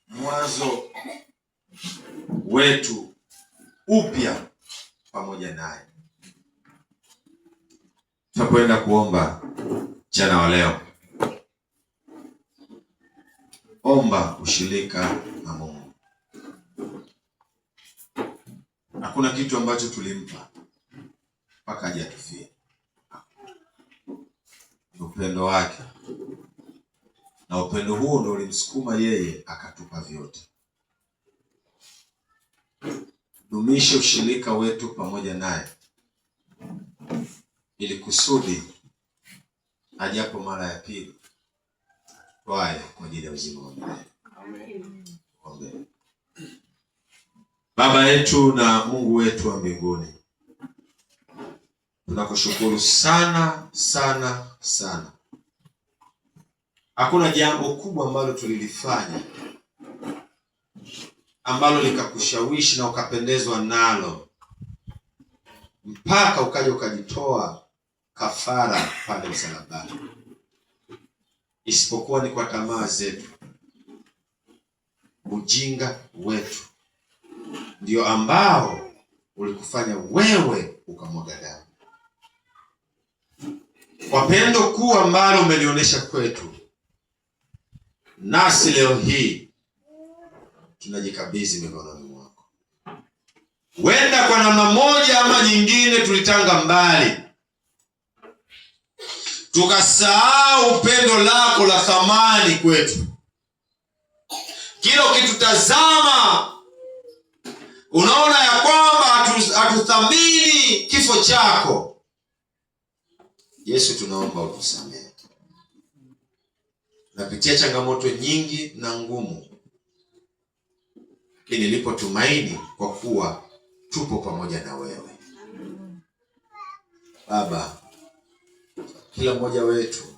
mwanzo wetu upya pamoja naye. Tunapoenda kuomba mchana wa leo, omba ushirika na Mungu. Hakuna kitu ambacho tulimpa mpaka aje atufie. Ni upendo wake, na upendo huo ndio ulimsukuma yeye akatupa vyote. Dumisha ushirika wetu pamoja naye, ili kusudi ajapo mara ya pili twaye kwa ajili ya uzima wa milele. Amen. Baba yetu na Mungu wetu wa mbinguni, tunakushukuru sana sana sana. Hakuna jambo kubwa ambalo tulilifanya ambalo likakushawishi na ukapendezwa nalo mpaka ukaja ukajitoa kafara pale msalabani, isipokuwa ni kwa tamaa zetu, ujinga wetu ndio ambao ulikufanya wewe ukamwaga damu. Kwa pendo kuu ambalo umelionyesha kwetu, nasi leo hii tunajikabidhi mikononi mwako. Wenda kwa namna moja ama nyingine tulitanga mbali, tukasahau pendo lako la thamani kwetu. Kila ukitutazama unaona ya kwamba hatuthamini kifo chako. Yesu, tunaomba utusamehe. Napitia changamoto nyingi na ngumu, lakini lipo tumaini kwa kuwa tupo pamoja na wewe. Baba, kila mmoja wetu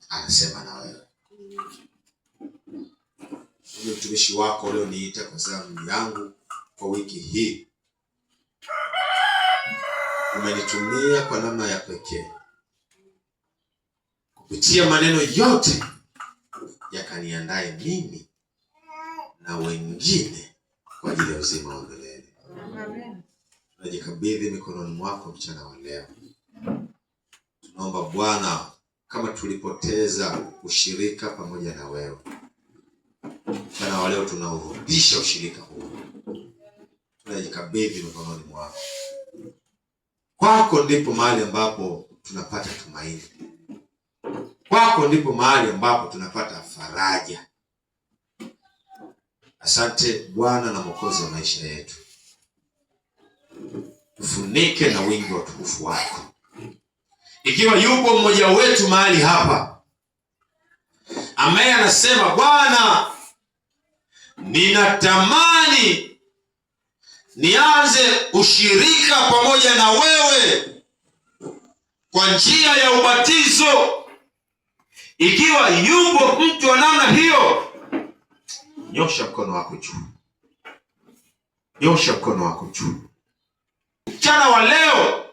anasema na wewe. Ni mtumishi wako leo niita kwa zamu yangu kwa wiki hii, umenitumia kwa namna ya pekee kupitia maneno yote yakaniandae mimi na wengine kwa ajili ya uzima wa milele. Tunajikabidhi mikononi mwako mchana wa leo. Tunaomba Bwana, kama tulipoteza ushirika pamoja na wewe, mchana wa leo tunaurudisha ushirika huu. Tunajikabidhi mikononi mwako. Kwako ndipo mahali ambapo tunapata tumaini. Kwako ndipo mahali ambapo tunapata faraja. Asante Bwana na Mwokozi wa maisha yetu. Tufunike na wingi wa utukufu wako. Ikiwa yupo mmoja wetu mahali hapa ambaye anasema, Bwana, ninatamani nianze ushirika pamoja na wewe kwa njia ya ubatizo. Ikiwa yupo mtu wa namna hiyo, nyosha mkono wako juu. Nyosha mkono wako juu. Mchana wa leo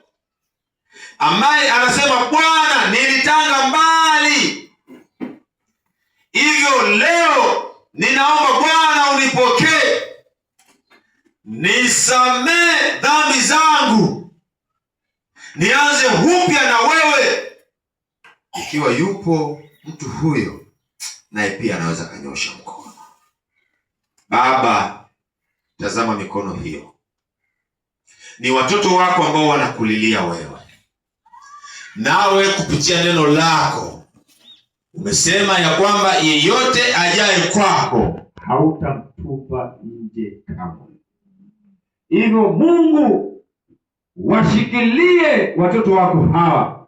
ambaye anasema, Bwana, nilitanga mbali, hivyo leo ninaomba Bwana unipokee. Nisamee dhambi zangu, nianze upya na wewe. Ikiwa yupo mtu huyo, naye pia anaweza kanyosha mkono. Baba, tazama mikono hiyo. Ni watoto wako ambao wanakulilia wewe. Nawe kupitia neno lako umesema ya kwamba yeyote ajaye kwako hautamtupa nje kamwe. Hivyo Mungu, washikilie watoto wako hawa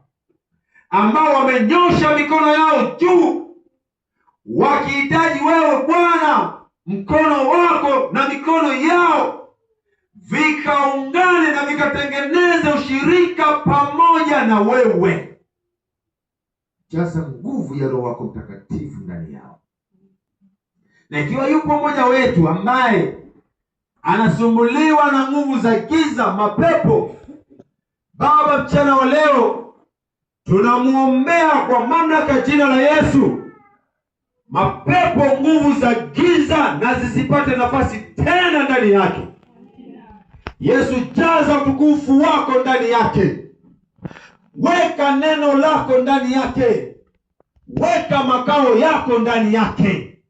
ambao wamenyosha mikono yao juu, wakihitaji wewe Bwana, mkono wako na mikono yao vikaungane na vikatengeneze ushirika pamoja na wewe. Jaza nguvu ya Roho wako Mtakatifu ndani yao. Na ikiwa yupo mmoja wetu ambaye anasumbuliwa na nguvu za giza, mapepo, Baba, mchana wa leo tunamuombea kwa mamlaka ya jina la Yesu. mapepo, nguvu za giza na zisipate nafasi tena ndani yake. Yesu, jaza utukufu wako ndani yake. Weka neno lako ndani yake. Weka makao yako ndani yake,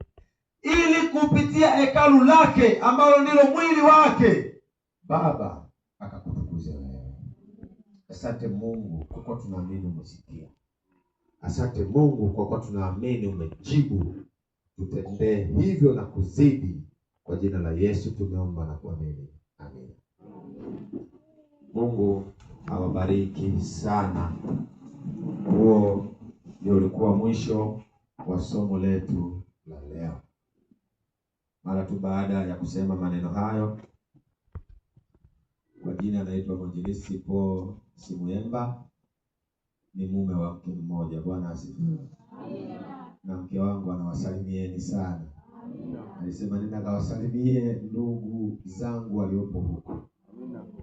ili kupitia hekalu lake ambalo ndilo mwili wake, Baba akakutukuza wewe. Asante Mungu kwa kuwa tunaamini umesikia. Asante Mungu kwa kuwa tunaamini umejibu. Tutendee hivyo na kuzidi, kwa jina la Yesu tumeomba na kuamini. Amen. Mungu awabariki sana. Huo ndio ulikuwa mwisho wa somo letu la leo. Mara tu baada ya kusema maneno hayo, kwa jina anaitwa Mwinjilisti Paul Simuyemba, ni mume wa mke mmoja. Bwana asifiwe. Na mke wangu anawasalimieni sana. Alisema nenda kawasalimie ndugu zangu waliopo huko.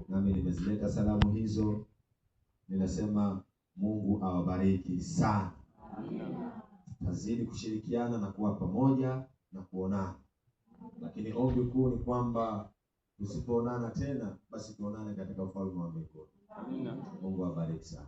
Nami nimezileta salamu hizo. Ninasema Mungu awabariki sana. Tazidi kushirikiana na kuwa pamoja na kuonana. Lakini ombi kuu ni kwamba tusipoonana tena, basi tuonane katika ufalme wa mbinguni. Mungu awabariki sana.